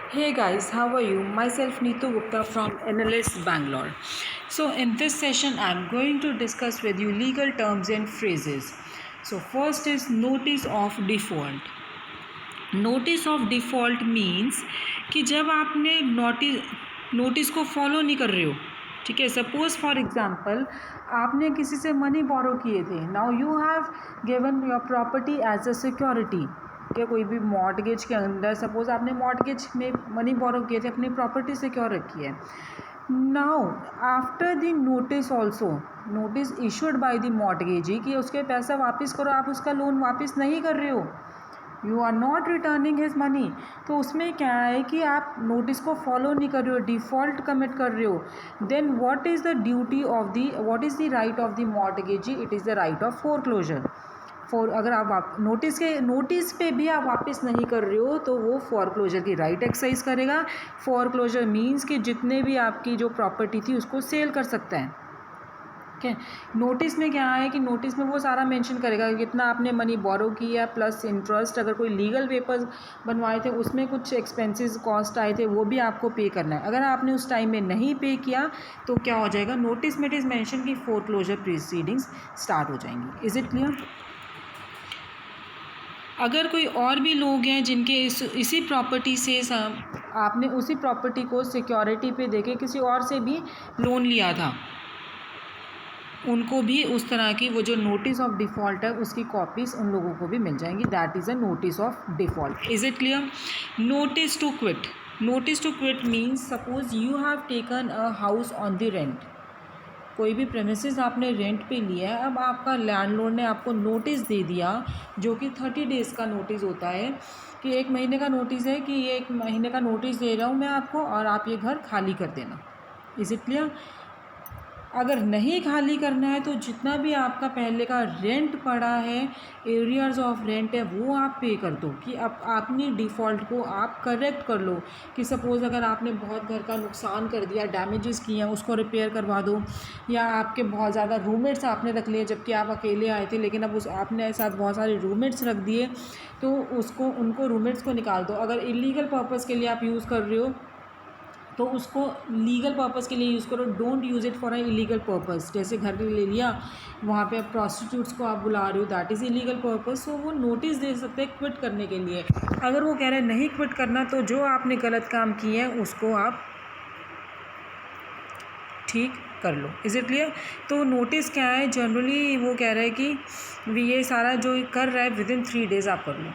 Hey guys, how are you? Myself Neetu Gupta from NLS Bangalore. So in this session I'm going to discuss with you legal terms and phrases. So first is notice of default. Notice of default means कि जब आपने notice को follow नहीं कर रहे हो, ठीक है। सपोज फॉर एग्जांपल आपने किसी से मनी बोरो किए थे, now you have given your property as a security, क्या कोई भी मॉर्टगेज के अंदर सपोज आपने मॉर्टगेज में मनी बोरो किए थे, अपनी प्रॉपर्टी सिक्योर रखी है। Now after the notice also, notice issued by the mortgagee कि उसके पैसा वापस करो, आप उसका लोन वापस नहीं कर रहे हो, you are not returning his money, तो उसमें क्या है कि आप नोटिस को फॉलो नहीं कर रहे हो, डिफ़ॉल्ट कमिट कर रहे हो। Then what is the duty of the what is the right of the mortgagee? It is the right of foreclosure. अगर आप नोटिस पे भी आप वापस नहीं कर रहे हो तो वो फोरक्लोजर की राइट एक्सरसाइज करेगा। फोरक्लोजर मीन्स कि जितने भी आपकी जो प्रॉपर्टी थी उसको सेल कर सकता है, ठीक है। नोटिस में क्या है कि नोटिस में वो सारा मेंशन करेगा कि कितना आपने मनी बोरो किया प्लस इंटरेस्ट, अगर कोई लीगल पेपर्स बनवाए थे उसमें कुछ एक्सपेंसेस कॉस्ट आए थे वो भी आपको पे करना है। अगर आपने उस टाइम में नहीं पे किया तो क्या हो जाएगा, नोटिस में इट इज़ मेंशन कि फोरक्लोजर प्रोसीडिंग्स स्टार्ट हो जाएंगी। Is it clear? अगर कोई और भी लोग हैं जिनके इसी प्रॉपर्टी से आपने उसी प्रॉपर्टी को सिक्योरिटी पे देके किसी और से भी लोन लिया था, उनको भी उस तरह की वो जो नोटिस ऑफ डिफ़ॉल्ट है उसकी कॉपीज़ उन लोगों को भी मिल जाएंगी। That is a notice of default. Is it clear? Notice to quit. Notice to quit means suppose you have taken a house on the rent, कोई भी प्रेमिसेस आपने रेंट पे लिया है, अब आपका लैंडलॉर्ड ने आपको नोटिस दे दिया जो कि 30 डेज़ का नोटिस होता है, कि 1 महीने का नोटिस है कि ये 1 महीने का नोटिस दे रहा हूँ मैं आपको और आप ये घर खाली कर देना। Is it clear? अगर नहीं खाली करना है तो जितना भी आपका पहले का रेंट पड़ा है, एरियर्स ऑफ रेंट है, वो आप पे कर दो, कि अब अपनी डिफ़ॉल्ट को आप करेक्ट कर लो। कि सपोज़ अगर आपने बहुत घर का नुकसान कर दिया, डैमेजेस किए हैं, उसको रिपेयर करवा दो। या आपके बहुत ज़्यादा रूममेट्स आपने रख लिए जबकि आप अकेले आए थे, लेकिन अब उस आपने साथ बहुत सारे रूममेट्स रख दिए, तो उनको रूममेट्स को निकाल दो। अगर इलीगल पर्पज़ के लिए आप यूज़ कर रहे हो तो उसको लीगल पर्पज़ के लिए यूज़ करो, don't use it for a illegal purpose. जैसे घर के लिए लिया, वहाँ पे आप प्रॉस्टिट्यूट्स को आप बुला रहे हो, दैट इज़ इलीगल पर्पज़, सो वो नोटिस दे सकते हैं क्विट करने के लिए। अगर वो कह रहे हैं नहीं क्विट करना, तो जो आपने गलत काम किए हैं उसको आप ठीक कर लो। Is it clear? तो नोटिस क्या है, जनरली वो कह रहा है कि ये सारा जो कर रहा है विदिन 3 डेज़ आप कर लो।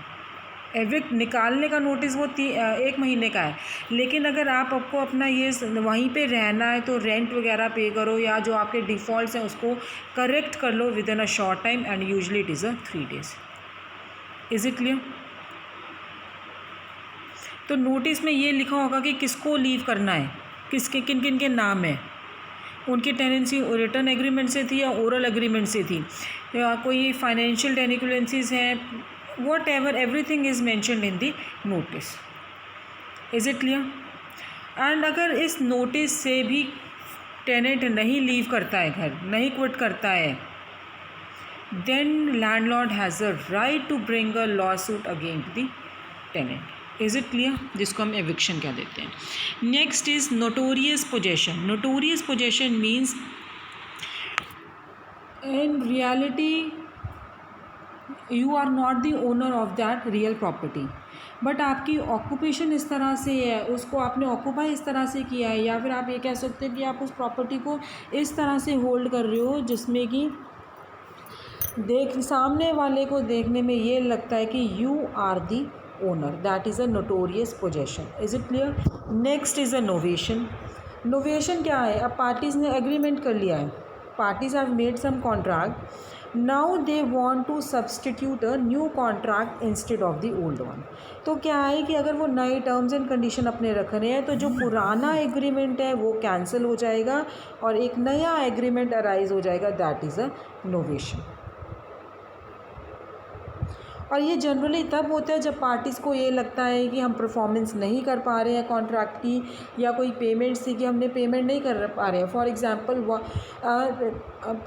एविक्ट निकालने का नोटिस वो 1 महीने का है, लेकिन अगर आपको अपना ये वहीं पे रहना है तो रेंट वगैरह पे करो, या जो आपके डिफ़ॉल्ट्स हैं उसको करेक्ट कर लो within a short time, and usually it is a 3 days. Is it clear? तो नोटिस में ये लिखा होगा कि किसको लीव करना है, किसके किन किन के नाम है, उनकी टेनेंसी रिटर्न एग्रीमेंट से थी या ओरल एग्रीमेंट से थी, या कोई फाइनेंशियल टेनिकुलेंसीज हैं, what ever, everything is mentioned in the notice. Is it clear? And अगर इस नोटिस से भी टेनेंट नहीं लीव करता है, घर नहीं क्विट करता है, then landlord has a right to bring a law suit against the tenant. Is it clear? जिसको हम एविक्शन कह देते हैं। Next is notorious possession. Notorious possession means in reality you are not the owner of that real property, but आपकी occupation इस तरह से है, उसको आपने ऑक्यूपाई इस तरह से किया है, या फिर आप ये कह सकते हैं कि आप उस प्रॉपर्टी को इस तरह से होल्ड कर रहे हो जिसमें कि सामने वाले को देखने में ये लगता है कि you are the owner, that is a notorious possession. Is it clear? Next is a novation. Novation क्या है? अब पार्टीज़ ने एग्रीमेंट कर लिया है, parties have made some contract, now they want to substitute a new contract instead of the old one. तो क्या है कि अगर वो नए टर्म्स एंड कंडीशन अपने रख रहे हैं तो जो पुराना एग्रीमेंट है वो कैंसिल हो जाएगा और एक नया एग्रीमेंट अराइज हो जाएगा, दैट इज़ अ नोवेशन। और ये जनरली तब होता है जब पार्टीज़ को ये लगता है कि हम परफॉर्मेंस नहीं कर पा रहे हैं कॉन्ट्रैक्ट की, या कोई पेमेंट्स थी कि हमने पेमेंट नहीं कर पा रहे हैं। फॉर एग्जांपल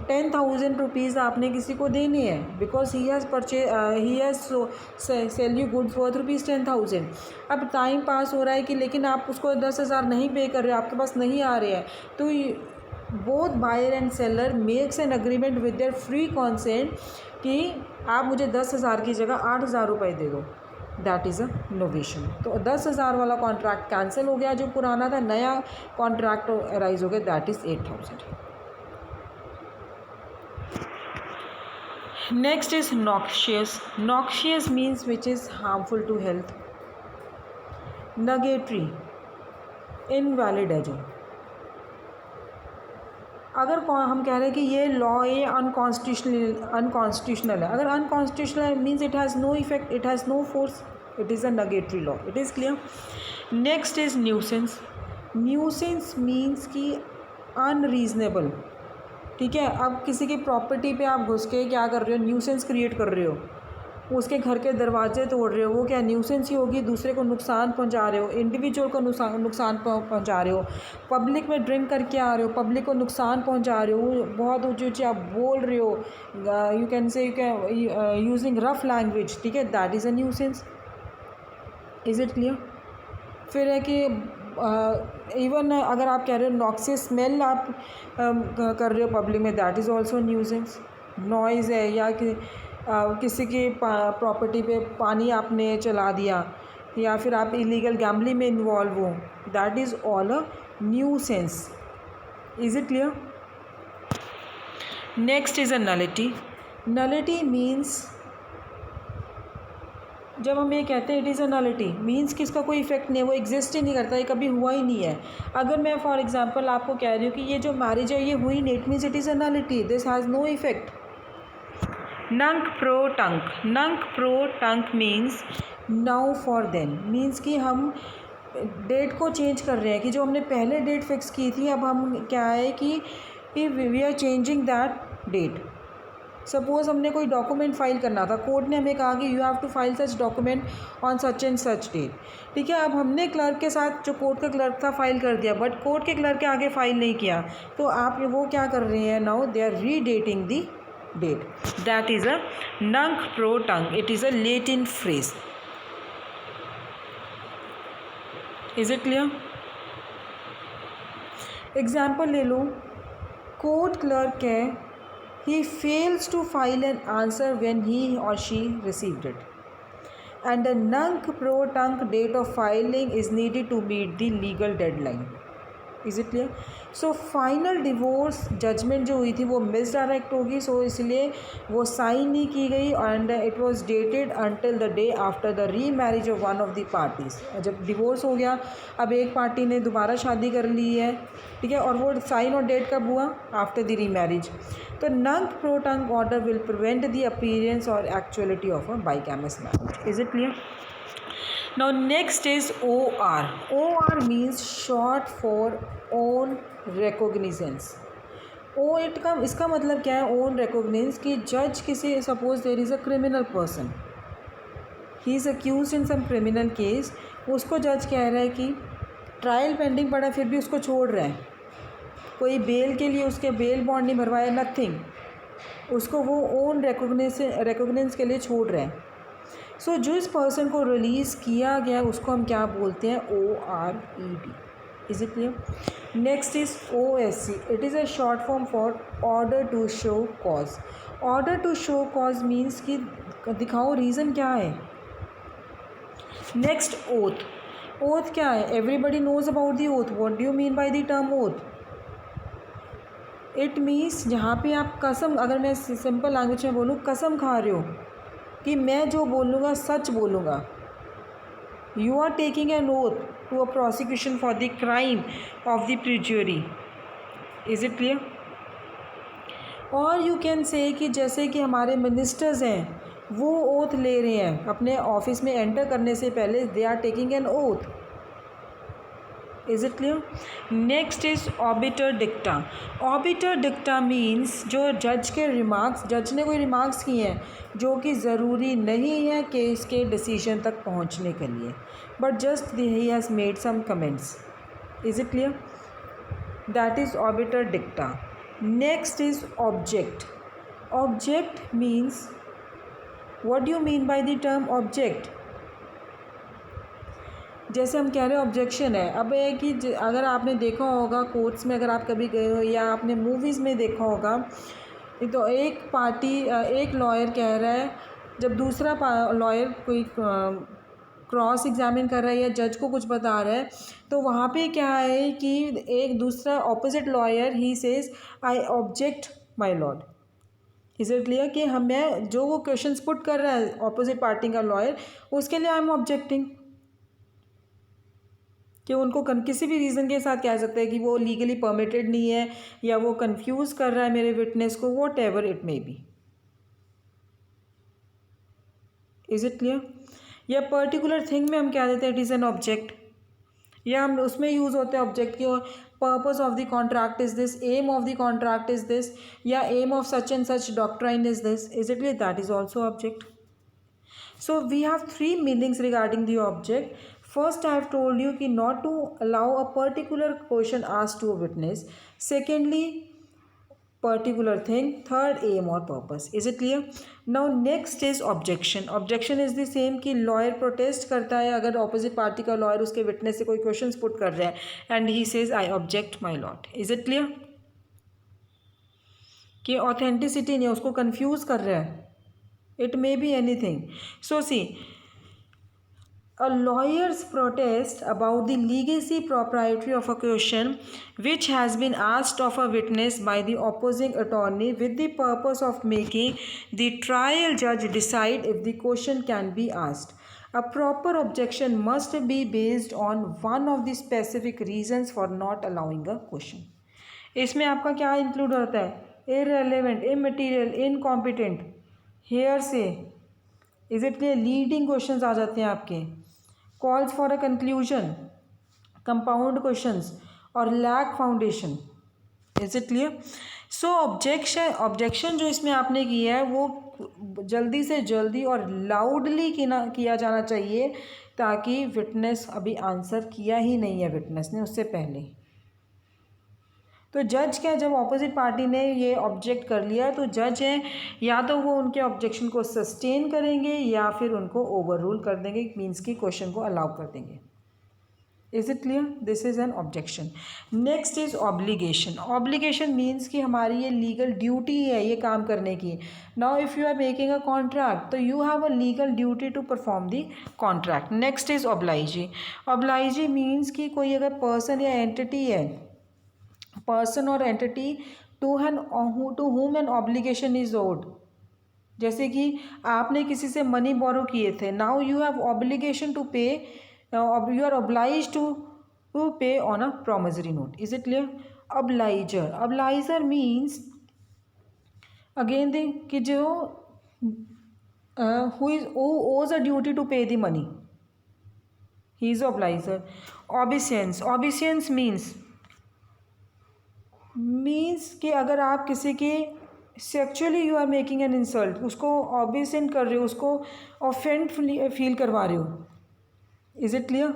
10,000 रुपीज़ आपने किसी को देने हैं because he has sell you goods worth ₹10,000। अब टाइम पास हो रहा है कि लेकिन आप उसको 10,000 नहीं पे कर रहे हो, आपके पास नहीं आ रहे हैं, तो both buyer and seller makes an agreement with their free consent कि आप मुझे 10,000 की जगह 8,000 रुपये दे दो। That is a novation. तो 10,000 वाला कॉन्ट्रैक्ट कैंसिल हो गया जो पुराना था, नया कॉन्ट्रैक्ट अराइज हो गया, that is 8,000। Next is noxious. Noxious means which is harmful to health. Nugatory, invalid है जो, अगर हम कह रहे हैं कि ये लॉ ये अनकॉन्स्टिट्यूशनल है, अगर अनकॉन्स्टिट्यूशनल है means it has no effect, it has no force, it is a nugatory law. It is clear. Next is nuisance. Nuisance means कि अनरीजनेबल, ठीक है। अब किसी की प्रॉपर्टी पे आप घुस के क्या कर रहे हो, न्यूसेंस क्रिएट कर रहे हो, उसके घर के दरवाजे तोड़ रहे हो, वो क्या न्यूसेंस ही होगी। दूसरे को नुकसान पहुंचा रहे हो, इंडिविजुअल को नुकसान पहुंचा रहे हो, पब्लिक में ड्रिंक करके आ रहे हो, पब्लिक को नुकसान पहुंचा रहे हो, बहुत ऊँची ऊँची आप बोल रहे हो, you can using rough language, ठीक है, that is a nuisance. Is it clear. फिर है कि इवन अगर आप कह रहे हो नॉक्सियस स्मेल आप कर रहे हो पब्लिक में, that is also nuisance. Noise है, या कि किसी की प्रॉपर्टी पे पानी आपने चला दिया, या फिर आप इलीगल गैम्बलिंग में इन्वॉल्व हो, that is all a nuisance. Is it clear. Next is a nullity. Nullity means जब हम ये कहते हैं it is a nullity means कि इसका कोई इफेक्ट नहीं है, वो एग्जिस्ट ही नहीं करता, ये कभी हुआ ही नहीं है। अगर मैं फॉर एग्जांपल आपको कह रही हूँ कि ये जो मैरिज है ये हुई नहीं, it means it is a nullity, this has no effect. Nunc pro tunc. Nunc pro tunc means now for then, means कि हम डेट को चेंज कर रहे हैं, कि जो हमने पहले डेट फिक्स की थी अब हम क्या है कि we are changing that date. Suppose हमने कोई डॉक्यूमेंट फाइल करना था, कोर्ट ने हमें कहा कि you have to file such document on such and such date, ठीक है। अब हमने क्लर्क के साथ, जो कोर्ट का क्लर्क था, फाइल कर दिया, बट कोर्ट के क्लर्क के आगे फाइल नहीं किया, तो आप वो क्या कर रहे हैं, now they are redating the date. That is a nunc pro tunc, it is a Latin phrase. Is it clear. Example ले लो, कोर्ट क्लर्क है, he fails to file an answer when he or she received it, and a nunc pro tunc date of filing is needed to meet the legal deadline. Is it clear? So final divorce judgement जो हुई थी वो misdirect होगी, सो इसलिए वो sign नहीं की गई, and it was dated until the day after the remarriage of one of the parties. जब डिवोर्स हो गया, अब एक पार्टी ने दोबारा शादी कर ली है, ठीक है, और वो साइन और डेट कब हुआ, आफ्टर द री मैरिज। तो nunc pro tunc order will prevent the appearance और actuality of a bigamous marriage. Is it clear. Now next is OR. OR means short for own recognizance. इसका मतलब क्या है, own रिकॉग्निजेंस, कि जज किसी, suppose there is a criminal person, he is accuse in some criminal case, उसको जज कह रहा है कि ट्रायल पेंडिंग पड़ा फिर भी उसको छोड़ रहा है, कोई बेल के लिए उसके बेल बॉन्ड नहीं भरवाया, नथिंग, उसको वो ओन रिकॉग्निजेंस के लिए छोड़ रहा है। सो जो इस पर्सन को रिलीज़ किया गया उसको हम क्या बोलते हैं, ORED। Is it clear. Next is OSC। It is a short form for order to show cause. Order to show cause means कि दिखाओ रीज़न क्या है। Next oath. ओथ क्या है, everybody knows about the oath. What do you mean by the term oath. It means जहाँ पे आप कसम, अगर मैं सिंपल लैंग्वेज में बोलूँ, कसम खा रहे हो कि मैं जो बोलूँगा सच बोलूँगा। You are taking an oath to a prosecution for the crime of the perjury। Is it clear. और यू कैन से कि जैसे कि हमारे मिनिस्टर्स हैं, वो ओथ ले रहे हैं अपने ऑफिस में एंटर करने से पहले, they are taking an oath. Is it clear? Next is obiter dicta. Obiter dicta means जो जज के रिमार्क्स, जज ने कोई रिमार्क्स किए हैं जो कि ज़रूरी नहीं है केस के डिसीजन तक पहुंचने के लिए, but just he has made some comments. Is it clear? That is obiter dicta. Next is object. Object means, what do you mean by the term object? जैसे हम कह रहे हैं ऑब्जेक्शन है. अब है कि अगर आपने देखा होगा कोर्ट्स में, अगर आप कभी गए हो या आपने मूवीज़ में देखा होगा, तो एक पार्टी, एक लॉयर कह रहा है, जब दूसरा लॉयर कोई क्रॉस एग्जामिन कर रहा है या जज को कुछ बता रहा है, तो वहाँ पे क्या है कि एक दूसरा opposite lawyer he says I object my Lord. Is it clear? कि हमें जो वो क्वेश्चंस पुट कर रहा है ऑपोजिट पार्टी का लॉयर, उसके लिए आई एम ऑब्जेक्टिंग. कि उनको किसी भी रीज़न के साथ कह सकते हैं कि वो लीगली परमिटेड नहीं है या वो कंफ्यूज कर रहा है मेरे विटनेस को, what ever it may be. Is it clear? या पर्टिकुलर थिंग में हम क्या देते हैं, इट इज़ एन ऑब्जेक्ट, या हम उसमें यूज़ होते हैं ऑब्जेक्ट की, purpose of the contract is this, aim of the contract is this, या aim of such and such doctrine is this. Is it clear? That is also object. So we have three meanings regarding the object. First, I have told you कि not to allow a particular question asked to a witness. Secondly, particular thing. Third, aim or purpose. Is it clear? Now next is objection. Objection is the same कि lawyer protest करता है अगर opposite party का lawyer उसके witness से कोई questions put कर रहा है and he says I object my lord. Is it clear? कि authenticity नहीं है, उसको confuse कर रहा है. It may be anything. So see, a lawyer's protest about the legacy propriety of a question which has been asked of a witness by the opposing attorney with the purpose of making the trial judge decide if the question can be asked. A proper objection must be based on one of the specific reasons for not allowing a question. इसमें आपका क्या include होता है? irrelevant, immaterial, incompetent, hearsay. Is it clear? Leading questions आ जाते हैं आपके, calls for a conclusion, compound questions और lack foundation. Is it clear? So objection जो इसमें आपने किया है वो जल्दी से जल्दी और लाउडली किया जाना चाहिए, ताकि विटनेस, अभी आंसर किया ही नहीं है विटनेस ने उससे पहले, तो जज क्या, जब ऑपोजिट पार्टी ने ये ऑब्जेक्ट कर लिया तो जज हैं, या तो वो उनके ऑब्जेक्शन को सस्टेन करेंगे या फिर उनको ओवर रूल कर देंगे, मीन्स की क्वेश्चन को अलाउ कर देंगे. Is it clear? This is an objection. Next is obligation. Obligation means कि हमारी ये लीगल ड्यूटी है ये काम करने की. Now if you are making a contract तो you have a legal duty to perform the contract. Next is obligee. Obligee means कि कोई अगर पर्सन या एंटिटी है, पर्सन और entity to whom an obligation is owed. जैसे कि आपने किसी से मनी बोरो किए थे, now you have obligation to pay, you are obliged to pay on a promissory note. Is it clear? ऑब्लाइजर. ऑब्लाइजर means again the कि जो who owes a duty to pay the money, he is obligor. Obeisance. Obeisance means कि अगर आप किसी के sexually you are making an insult, उसको obeisant कर रहे हो, उसको ऑफेंड फील करवा रहे हो. Is it clear?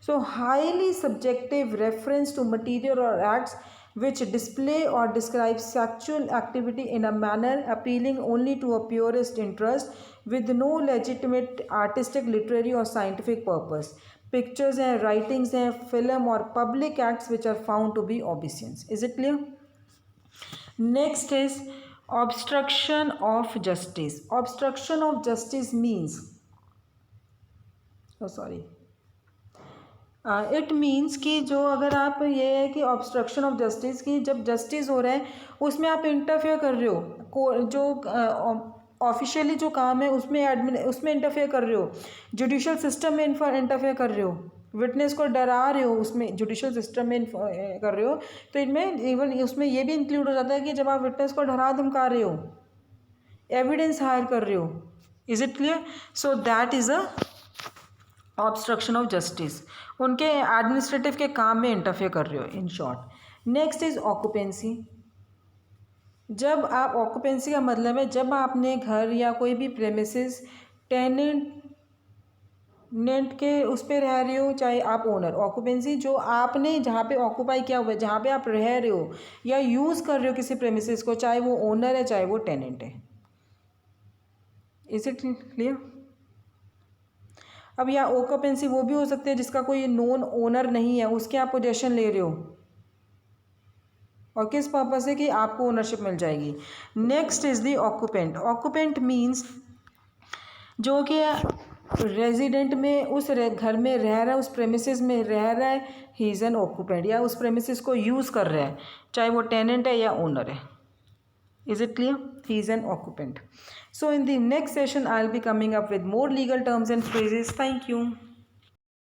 So highly subjective reference to material और acts which display or describe sexual activity in a manner appealing only to a purest interest with no legitimate artistic, literary or scientific purpose. Pictures हैं, writings हैं, film और public acts which are found to be obeisance. Is it clear? Next is obstruction of justice. Obstruction of justice means, it means कि जो अगर आप ये है कि ऑब्स्ट्रक्शन ऑफ जस्टिस की जब जस्टिस हो रहा है उसमें आप इंटरफेयर कर रहे हो, जो ऑफिशियली जो काम है उसमें इंटरफेयर कर रहे हो, जुडिशल सिस्टम में इंटरफेयर कर रहे हो, विटनेस को डरा रहे हो, उसमें जुडिशल सिस्टम में कर रहे हो, तो इनमें इवन उसमें ये भी इंक्लूड हो जाता है कि जब आप विटनेस को डरा धमका रहे हो, एविडेंस हायर कर रहे हो. Is it clear? So that is a obstruction of justice, उनके एडमिनिस्ट्रेटिव के काम में इंटरफेयर कर रहे हो in short. Next is occupancy. जब आप ऑक्यूपेंसी का मतलब है जब आपने घर या कोई भी प्रेमिसेस टेनेंट के उस पर रह रहे हो, चाहे आप ओनर। ऑक्यूपेंसी जो आपने जहाँ पे ऑक्यूपाई किया हुआ है, जहाँ पे आप रह रहे हो या यूज़ कर रहे हो किसी प्रेमिसेस को, चाहे वो ओनर है चाहे वो टेनेंट है। Is it clear? अब यहाँ ऑक्यूपेंसी वो भी हो सकते हैं जिसका कोई नोन ओनर नहीं है, उसके आप पोजेशन ले रहे हो और किस पर्पज से कि आपको ओनरशिप मिल जाएगी। Next is the occupant. Occupant means जो कि रेजिडेंट में उस घर में रह रहा है, उस प्रेमिसेस में रह रहा है, ही इज़ एन ऑक्यूपेंट, या उस प्रेमिसेस को यूज़ कर रहा है, चाहे वो टेनेंट है या ओनर है। Is it clear? He is an occupant. So in the next session, I'll be coming up with more legal terms and phrases. Thank you.